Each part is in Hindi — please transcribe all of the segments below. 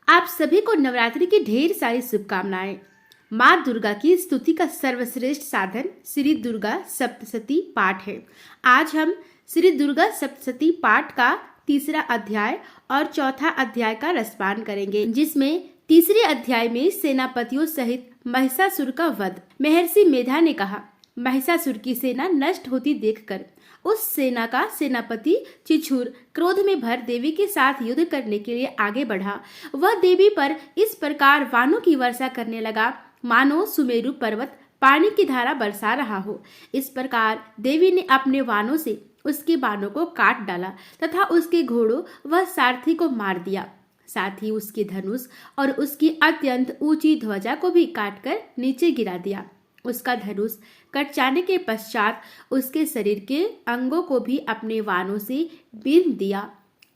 आप सभी को नवरात्रि की ढेर सारी शुभकामनाएं। माँ दुर्गा की स्तुति का सर्वश्रेष्ठ साधन श्री दुर्गा सप्तशती पाठ है। आज हम श्री दुर्गा सप्तशती पाठ का तीसरा अध्याय और चौथा अध्याय का रसपान करेंगे, जिसमें तीसरे अध्याय में सेनापतियों सहित महिषासुर का वध। महर्षि मेधा ने कहा, महिषासुर की सेना नष्ट होती देखकर उस सेना का सेनापति चिछुर क्रोध में भर देवी के साथ युद्ध करने के लिए आगे बढ़ा। वह देवी पर इस प्रकार वाणों की वर्षा करने लगा मानो सुमेरु पर्वत पानी की धारा बरसा रहा हो। इस प्रकार देवी ने अपने वाणों से उसके बाणों को काट डाला तथा उसके घोड़ों व सारथी को मार दिया। साथ ही उसके धनुष और उसकी अत्यंत ऊंची ध्वजा को भी काटकर नीचे गिरा दिया। उसका धनुष कट जाने के पश्चात उसके शरीर के अंगों को भी अपने वाणों से बींध दिया।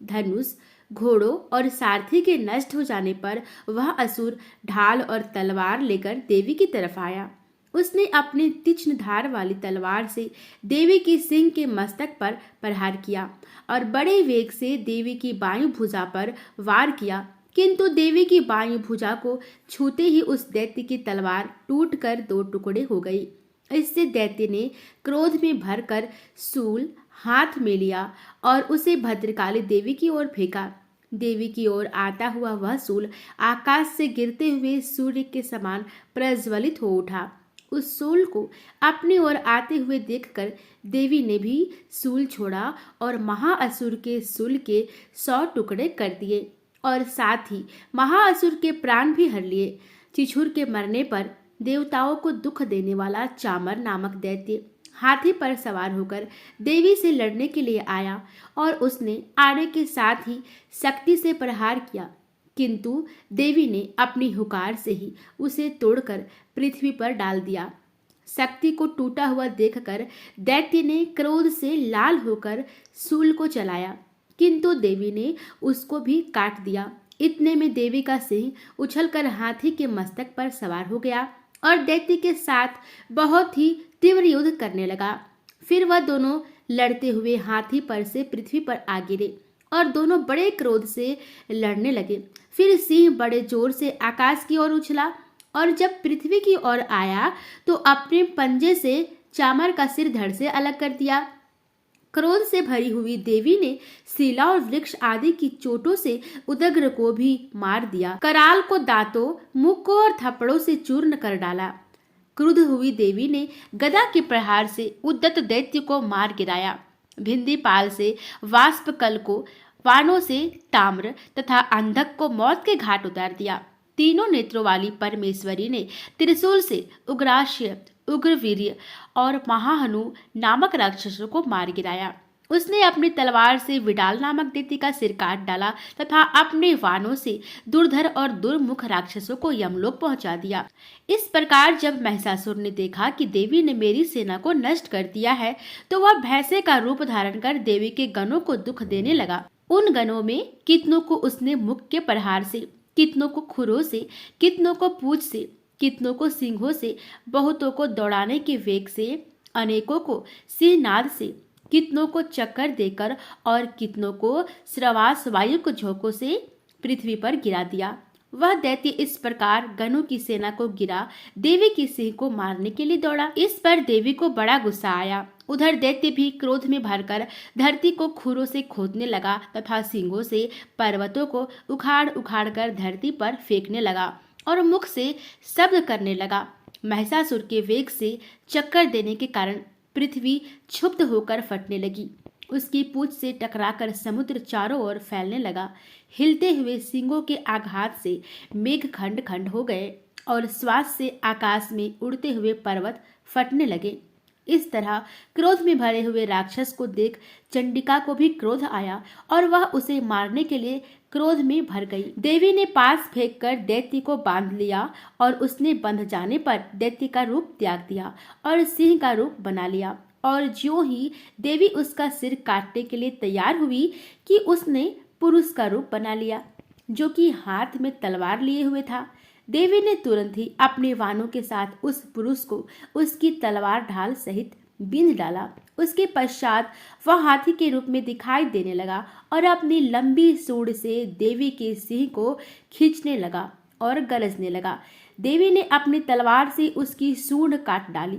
धनुष, घोड़ों और सारथी के नष्ट हो जाने पर वह असुर ढाल और तलवार लेकर देवी की तरफ आया। उसने अपनी तीक्ष्ण धार वाली तलवार से देवी की सिंह के मस्तक पर प्रहार किया और बड़े वेग से देवी की बायु भुजा पर वार किया, किंतु देवी की बायु भुजा को छूते ही उस दैत्य की तलवार टूटकर दो टुकड़े हो गई। इससे दैत्य ने क्रोध में भरकर शूल हाथ में लिया और उसे भद्रकाली देवी की ओर फेंका। देवी की ओर आता हुआ वह शूल आकाश से गिरते हुए सूर्य के समान प्रज्वलित हो उठा। उस शूल को अपनी ओर आते हुए देखकर देवी ने भी शूल छोड़ा और महाअसुर के शूल के 100 टुकड़े कर दिए और साथ ही महाअसुर के प्राण भी हर लिए। चिछुर के मरने पर देवताओं को दुख देने वाला चामर नामक दैत्य हाथी पर सवार होकर देवी से लड़ने के लिए आया और उसने आने के साथ ही शक्ति से प्रहार किया, किंतु देवी ने अपनी हुकार से ही उसे तोड़कर पृथ्वी पर डाल दिया। शक्ति को टूटा हुआ देखकर दैत्य ने क्रोध से लाल होकर शूल को चलाया, किंतु देवी ने उसको भी काट दिया। इतने में देवी का सिंह उछलकर हाथी के मस्तक पर सवार हो गया और दैत्य के साथ बहुत ही तीव्र युद्ध करने लगा। फिर वह दोनों लड़ते हुए हाथी पर से पृथ्वी पर आ गिरे और दोनों बड़े क्रोध से लड़ने लगे। फिर सिंह बड़े जोर से आकाश की ओर उछला और जब पृथ्वी की ओर आया तो अपने पंजे से चामर का सिर धड़ से अलग कर दिया। क्रोध से भरी हुई देवी ने शिला और वृक्ष आदि की चोटों से उदग्र को भी मार दिया। कराल को दांतों, मुक्कों और थप्पड़ों से चूर्ण कर डाला। क्रुद्ध हुई देवी ने गदा के प्रहार से उद्यत दैत्य को मार गिराया। भिंदीपाल से वाष्पकल को, वाणों से ताम्र तथा अंधक को मौत के घाट उतार दिया। तीनों नेत्रों वाली परमेश्वरी ने त्रिशूल से उग्राश्य, उग्रवीर्य और महाहनु नामक राक्षसों को मार गिराया। उसने अपनी तलवार से विडाल नामक दैत्य का सिर काट डाला तथा अपने वाणों से दुर्धर और दुर्मुख राक्षसों को यमलोक पहुंचा दिया। इस प्रकार जब महिषासुर ने देखा कि देवी ने मेरी सेना को नष्ट कर दिया है, तो वह भैंसे का रूप धारण कर देवी के गणों को दुख देने लगा। उन गणों में कितनों को उसने मुख के प्रहार से, कितनों को खुरों से, कितनों को पूंछ से, कितनों को सिंहों से, बहुतों को दौड़ाने के वेग से, अनेकों को सिंहनाद से, कितनों को चक्कर देकर और कितनों को श्रवास वायु को झोंकों से पृथ्वी पर गिरा दिया। वह दैत्य इस प्रकार गणों की सेना को गिरा देवी की सिंह को मारने के लिए दौड़ा। इस पर देवी को बड़ा गुस्सा आया। उधर दैत्य भी क्रोध में भरकर धरती को खुरों से खोदने लगा तथा सिंगों से पर्वतों को उखाड़ उखाड़ कर धरती पर फेंकने लगा और मुख से शब्द करने लगा। महिषासुर के वेग से चक्कर देने के कारण पृथ्वी क्षुब्ध होकर फटने लगी। उसकी पूंछ से टकराकर समुद्र चारों ओर फैलने लगा। हिलते हुए सिंगों के आघात से मेघ खंड खंड हो गए और श्वास से आकाश में उड़ते हुए पर्वत फटने लगे। इस तरह क्रोध में भरे हुए राक्षस को देख चंडिका को भी क्रोध आया और वह उसे मारने के लिए क्रोध में भर गई। देवी ने पास फेंककर दैत्य को बांध लिया और उसने बंध जाने पर दैत्य का रूप त्याग दिया और सिंह का रूप बना लिया। और ज्यों ही देवी उसका सिर काटने के लिए तैयार हुई कि उसने पुरुष का रूप बना लिया, जो कि हाथ में तलवार लिए हुए था। देवी ने तुरंत ही अपने वाणों के साथ उस पुरुष को उसकी तलवार ढाल सहित बींध डाला उसके पश्चात वह हाथी के रूप में दिखाई देने लगा और अपनी लंबी सूंड से देवी के सिंह को खींचने लगा और गरजने लगा। देवी ने अपनी तलवार से उसकी सूंड काट डाली।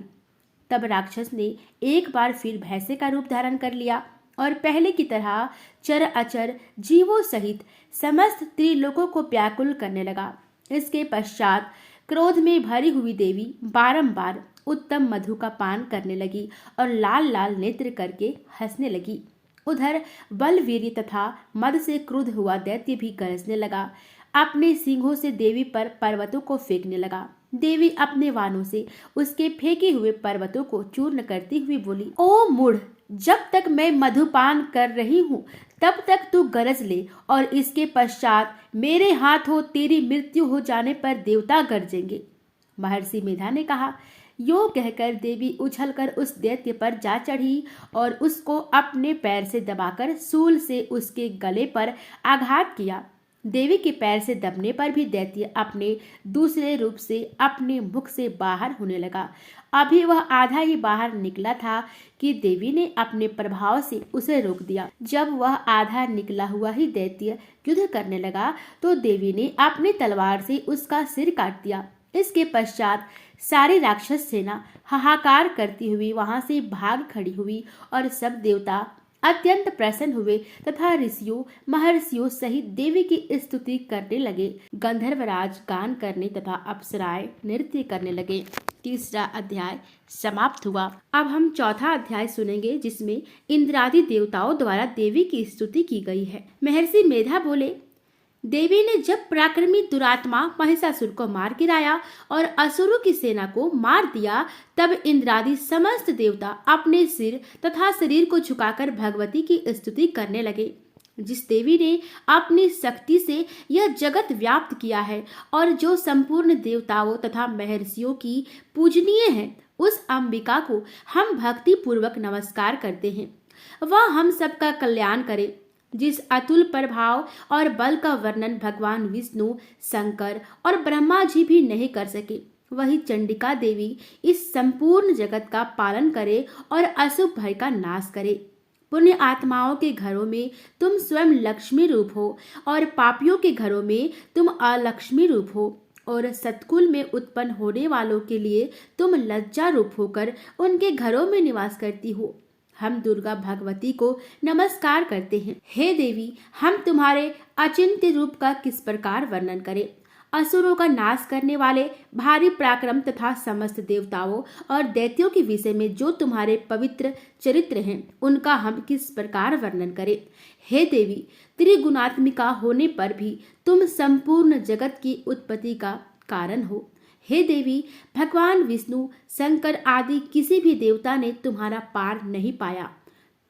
तब राक्षस ने एक बार फिर भैंसे का रूप धारण कर लिया और पहले की तरह चर अचर जीवों सहित समस्त त्रिलोकों को व्याकुल करने लगा। इसके पश्चात क्रोध में भरी हुई देवी बारंबार उत्तम मधु का पान करने लगी और लाल लाल नेत्र करके हंसने लगी। उधर बलवीर तथा मद से क्रुद्ध हुआ दैत्य भी गरजने लगा। अपने सिंहों से देवी पर पर्वतों को फेंकने लगा। देवी अपने वाणों से उसके फेंके हुए पर्वतों को चूर्ण करती हुई बोली, ओ मूढ़, जब तक मैं मधुपान कर रही हूँ तब तक तू गरज ले और इसके पश्चात मेरे हाथों तेरी मृत्यु हो जाने पर देवता गरजेंगे। महर्षि मेधा ने कहा। यो कहकर देवी उछलकर उस दैत्य पर जा चढ़ी और उसको अपने पैर से दबाकर सूल से उसके गले पर आघात किया। देवी के पैर से दबने पर भी दैत्य अपने दूसरे रूप से अपने मुख से बाहर होने लगा। अभी वह आधा ही बाहर निकला था कि देवी ने अपने प्रभाव से उसे रोक दिया। जब वह आधा निकला हुआ ही दैत्य युद्ध करने लगा तो देवी ने अपनी तलवार से उसका सिर काट दिया। इसके पश्चात सारी राक्षस सेना हाहाकार करती हुई वहां से भाग खड़ी हुई और सब देवता अत्यंत प्रसन्न हुए तथा ऋषियों महर्षियों सहित देवी की स्तुति करने लगे। गंधर्वराज गान करने तथा अप्सराएं नृत्य करने लगे। तीसरा अध्याय समाप्त हुआ। अब हम चौथा अध्याय सुनेंगे जिसमें इंद्रादि देवताओं द्वारा देवी की स्तुति की गई है। महर्षि मेधा बोले, देवी ने जब पराक्रमी दुरात्मा महिषासुर को मार गिराया और असुरों की सेना को मार दिया तब इंद्रादि समस्त देवता अपने सिर तथा शरीर को झुकाकर भगवती की स्तुति करने लगे। जिस देवी ने अपनी शक्ति से यह जगत व्याप्त किया है और जो संपूर्ण देवताओं तथा महर्षियों की पूजनीय है, उस अंबिका को हम भक्ति पूर्वक नमस्कार करते हैं। वह हम सबका कल्याण करे। जिस अतुल प्रभाव और बल का वर्णन भगवान विष्णु, शंकर और ब्रह्मा जी भी नहीं कर सके, वही चंडिका देवी इस संपूर्ण जगत का पालन करे और अशुभ भय का नाश करे। पुण्य आत्माओं के घरों में तुम स्वयं लक्ष्मी रूप हो और पापियों के घरों में तुम अलक्ष्मी रूप हो और सत्कुल में उत्पन्न होने वालों के लिए तुम लज्जा रूप होकर उनके घरों में निवास करती हो। हम दुर्गा भगवती को नमस्कार करते हैं। हे देवी, हम तुम्हारे अचिंत्य रूप का किस प्रकार वर्णन करें। असुरों का नाश करने वाले भारी पराक्रम तथा समस्त देवताओं और दैत्यों के विषय में जो तुम्हारे पवित्र चरित्र हैं, उनका हम किस प्रकार वर्णन करें। हे देवी, त्रिगुणात्मिका होने पर भी तुम संपूर्ण जगत की उत्पत्ति का कारण हो। हे देवी, भगवान विष्णु, शंकर आदि किसी भी देवता ने तुम्हारा पार नहीं पाया।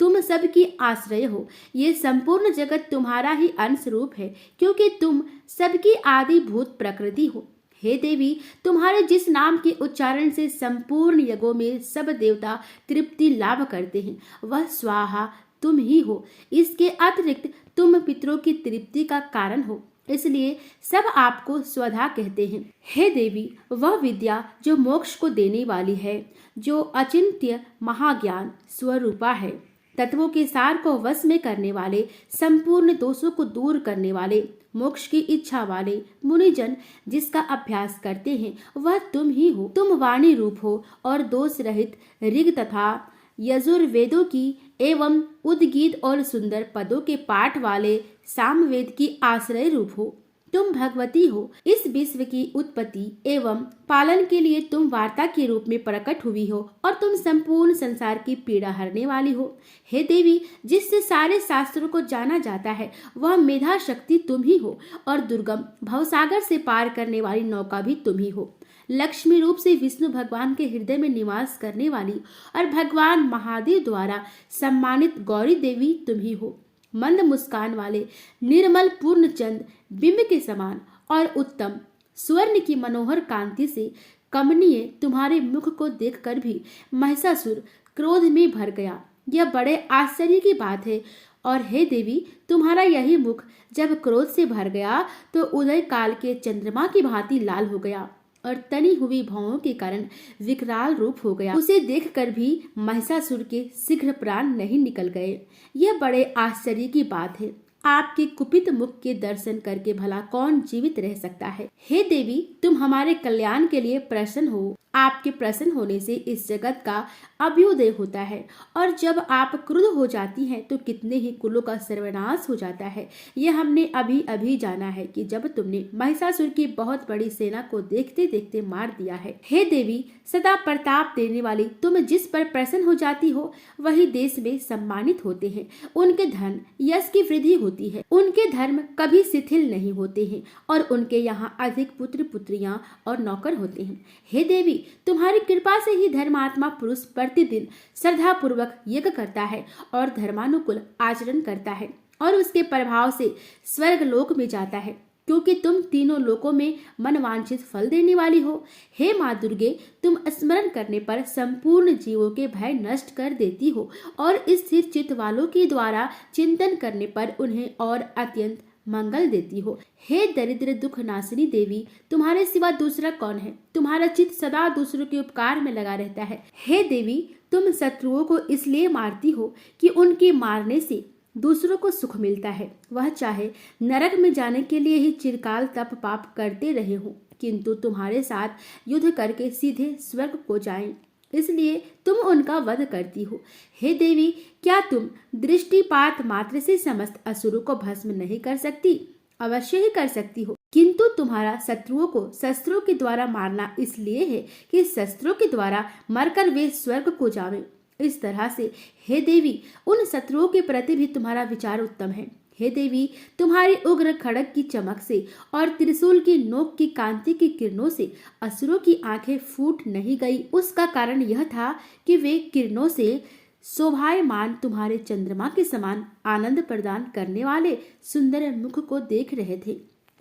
तुम सबकी आश्रय हो। ये संपूर्ण जगत तुम्हारा ही अंश रूप है, क्योंकि तुम सबकी आदिभूत प्रकृति हो। हे देवी, तुम्हारे जिस नाम के उच्चारण से संपूर्ण यज्ञों में सब देवता तृप्ति लाभ करते हैं, वह स्वाहा तुम ही हो। इसके अतिरिक्त तुम पितरों की तृप्ति का कारण हो, इसलिए सब आपको स्वधा कहते हैं। हे देवी, वह विद्या जो मोक्ष को देने वाली है, जो अचिंत्य महाज्ञान स्वरूपा है, तत्वों के सार को वश में करने वाले, संपूर्ण दोषों को दूर करने वाले, मोक्ष की इच्छा वाले मुनिजन जिसका अभ्यास करते हैं, वह तुम ही हो। तुम वाणी रूप हो और दोष रहित ऋग तथा यजुर्वेदों की एवं उद्गीत और सुंदर पदों के पाठ वाले सामवेद की आश्रय रूप हो। तुम भगवती हो। इस विश्व की उत्पत्ति एवं पालन के लिए तुम वार्ता के रूप में प्रकट हुई हो और तुम संपूर्ण संसार की पीड़ा हरने वाली हो। हे देवी, जिससे सारे शास्त्रों को जाना जाता है, वह मेधा शक्ति तुम ही हो और दुर्गम भवसागर से पार करने वाली नौका भी तुम ही हो। लक्ष्मी रूप से विष्णु भगवान के हृदय में निवास करने वाली और भगवान महादेव द्वारा सम्मानित गौरी देवी तुम ही हो। मंद मुस्कान वाले निर्मल पूर्ण चंद बिंब के समान और उत्तम स्वर्ण की मनोहर कांति से कमनीय तुम्हारे मुख को देखकर भी महिषासुर क्रोध में भर गया। यह बड़े आश्चर्य की बात है। और हे देवी, तुम्हारा यही मुख जब क्रोध से भर गया तो उदय काल के चंद्रमा की भांति लाल हो गया और तनी हुई भौहों के कारण विकराल रूप हो गया। उसे देखकर भी महिषासुर के शीघ्र प्राण नहीं निकल गए। यह बड़े आश्चर्य की बात है। आपके कुपित मुख के दर्शन करके भला कौन जीवित रह सकता है। हे देवी, तुम हमारे कल्याण के लिए प्रसन्न हो। आपके प्रसन्न होने से इस जगत का अभ्युदय होता है, और जब आप क्रुद्ध हो जाती हैं तो कितने ही कुलों का सर्वनाश हो जाता है। यह हमने अभी अभी जाना है कि जब तुमने महिषासुर की बहुत बड़ी सेना को देखते देखते मार दिया है। हे देवी, सदा प्रताप देने वाली तुम जिस पर प्रसन्न हो जाती हो वही देश में सम्मानित होते हैं। उनके धन यश की वृद्धि होती है, उनके धर्म कभी शिथिल नहीं होते हैं, और उनके यहाँ अधिक पुत्र पुत्रियां और नौकर होते हैं। हे देवी, तुम्हारी कृपा से ही धर्मात्मा पुरुष प्रतिदिन श्रद्धा पूर्वक यज्ञ करता है और धर्मानुकूल आचरण करता है, और उसके प्रभाव से स्वर्ग लोक में जाता है, क्योंकि तुम तीनों लोकों में मनवांछित फल देने वाली हो। हे माँ दुर्गे, तुम स्मरण करने पर संपूर्ण जीवों के भय नष्ट कर देती हो, और स्थिर चित्त वालों के द्वारा चिंतन करने पर उन्हें और अत्यंत मंगल देती हो। हे दरिद्र दुख नाशिनी देवी, तुम्हारे सिवा दूसरा कौन है। तुम्हारा चित्त सदा दूसरों के उपकार में लगा रहता है। हे देवी, तुम शत्रुओं को इसलिए मारती हो कि उनके मारने से दूसरों को सुख मिलता है। वह चाहे नरक में जाने के लिए ही चिरकाल तप पाप करते रहे हो, किंतु तुम्हारे साथ युद्ध करके सीधे स्वर्ग को जाएं, इसलिए तुम उनका वध करती हो। हे देवी, क्या तुम दृष्टिपात मात्र से समस्त असुरों को भस्म नहीं कर सकती? अवश्य ही कर सकती हो, किंतु तुम्हारा शत्रुओं को शस्त्रों के द्वारा मारना इसलिए है कि शस्त्रों के द्वारा मरकर वे स्वर्ग को जावें। इस तरह से हे देवी, उन शत्रुओं के प्रति भी तुम्हारा विचार उत्तम है। हे देवी, तुम्हारी उग्र खड़ग की चमक से और त्रिशूल की नोक की कांति की किरणों से असुरों की आंखें फूट नहीं गई। उसका कारण यह था कि वे किरणों से शोभायमान तुम्हारे चंद्रमा के समान आनंद प्रदान करने वाले सुंदर मुख को देख रहे थे।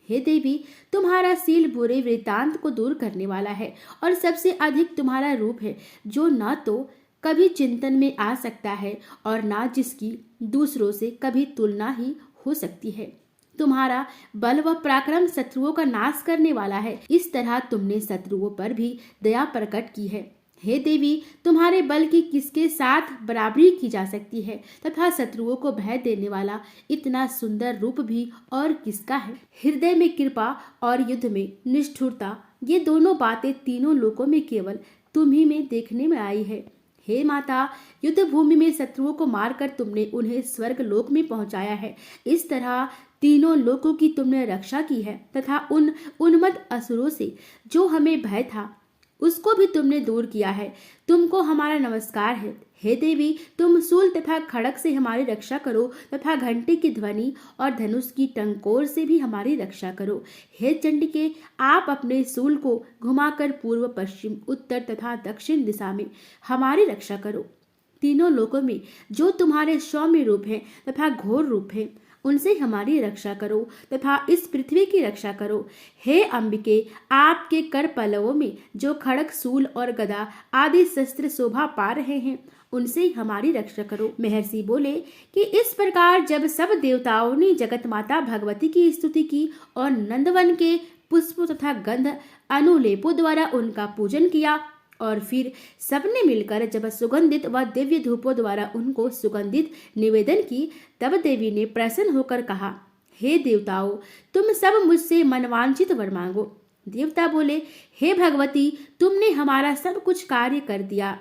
हे देवी, तुम्हारा शील बुरे वृत्तांत को दूर करने वाला है, और सबसे अधिक तुम्हारा रूप है, जो न तो कभी चिंतन में आ सकता है और ना जिसकी दूसरों से कभी तुलना ही हो सकती है। तुम्हारा बल व पराक्रम शत्रुओं का नाश करने वाला है। इस तरह तुमने शत्रुओं पर भी दया प्रकट की है। हे देवी, तुम्हारे बल की किसके साथ बराबरी की जा सकती है, तथा शत्रुओं को भय देने वाला इतना सुंदर रूप भी और किसका है। हृदय में कृपा और युद्ध में निष्ठुरता, ये दोनों बातें तीनों लोकों में केवल तुम्ही में देखने में आई है। हे माता, युद्ध भूमि में शत्रुओं को मारकर तुमने उन्हें स्वर्ग लोक में पहुंचाया है। इस तरह तीनों लोकों की तुमने रक्षा की है, तथा उन उन्मत्त असुरों से जो हमें भय था उसको भी तुमने दूर किया है। तुमको हमारा नमस्कार है। हे देवी, तुम शूल तथा खड़ग से हमारी रक्षा करो, तथा घंटे की ध्वनि और धनुष की टंकोर से भी हमारी रक्षा करो। हे चंडिके, आप अपने शूल को घुमाकर पूर्व पश्चिम उत्तर तथा दक्षिण दिशा में हमारी रक्षा करो। तीनों लोकों में जो तुम्हारे सौम्य रूप हैं तथा घोर रूप हैं, उनसे हमारी रक्षा करो, तथा इस पृथ्वी की रक्षा करो। हे अंबिके, आपके कर पल्लवों में जो खड़ग शूल और गदा आदि शस्त्र शोभा पा रहे हैं, उनसे हमारी रक्षा करो। महर्षि बोले कि इस प्रकार जब सब देवताओं ने जगत माता भगवती की स्तुति की और नंदवन के पुष्प तथा गंध अनुलेपों द्वारा उनका पूजन किया, और फिर सबने मिलकर जब सुगंधित व दिव्य धूपों द्वारा उनको सुगंधित निवेदन की, तब देवी ने प्रसन्न होकर कहा, हे देवताओं, तुम सब मुझसे मनवांछित वर मांगो। देवता बोले, हे भगवती, तुमने हमारा सब कुछ कार्य कर दिया।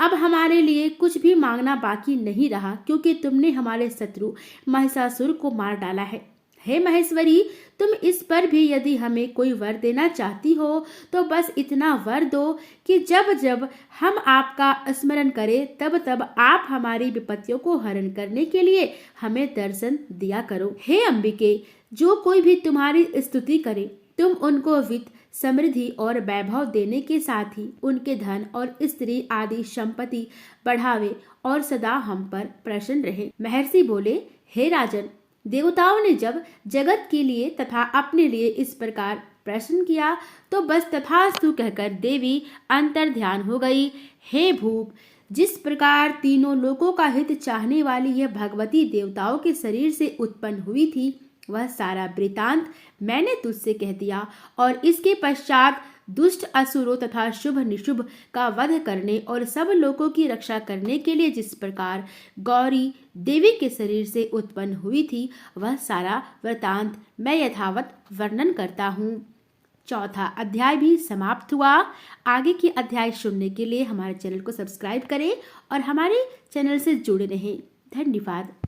अब हमारे लिए कुछ भी मांगना बाकी नहीं रहा, क्योंकि तुमने हमारे शत्रु महिषासुर को मार डाला है। हे महेश्वरी, तुम इस पर भी यदि हमें कोई वर देना चाहती हो तो बस इतना वर दो कि जब जब हम आपका स्मरण करें तब तब आप हमारी विपत्तियों को हरण करने के लिए हमें दर्शन दिया करो। हे अंबिके, जो कोई भी तुम्हारी स्तुति करे तुम उनको वित्त समृद्धि और वैभव देने के साथ ही उनके धन और स्त्री आदि संपत्ति बढ़ावे और सदा हम पर प्रसन्न रहे। महर्षि बोले, हे राजन, देवताओं ने जब जगत के लिए तथा अपने लिए इस प्रकार प्रश्न किया तो बस तथास्तु कहकर देवी अंतर ध्यान हो गई। हे भूप, जिस प्रकार तीनों लोकों का हित चाहने वाली यह भगवती देवताओं के शरीर से उत्पन्न हुई थी, वह सारा वृतांत मैंने तुझसे कह दिया और इसके पश्चात दुष्ट असुरों तथा शुभ निशुभ का वध करने और सब लोगों की रक्षा करने के लिए जिस प्रकार गौरी देवी के शरीर से उत्पन्न हुई थी वह सारा वृतांत मैं यथावत वर्णन करता हूँ। चौथा अध्याय भी समाप्त हुआ। आगे की अध्याय सुनने के लिए हमारे चैनल को सब्सक्राइब करें और हमारे चैनल से जुड़े रहें। धन्यवाद।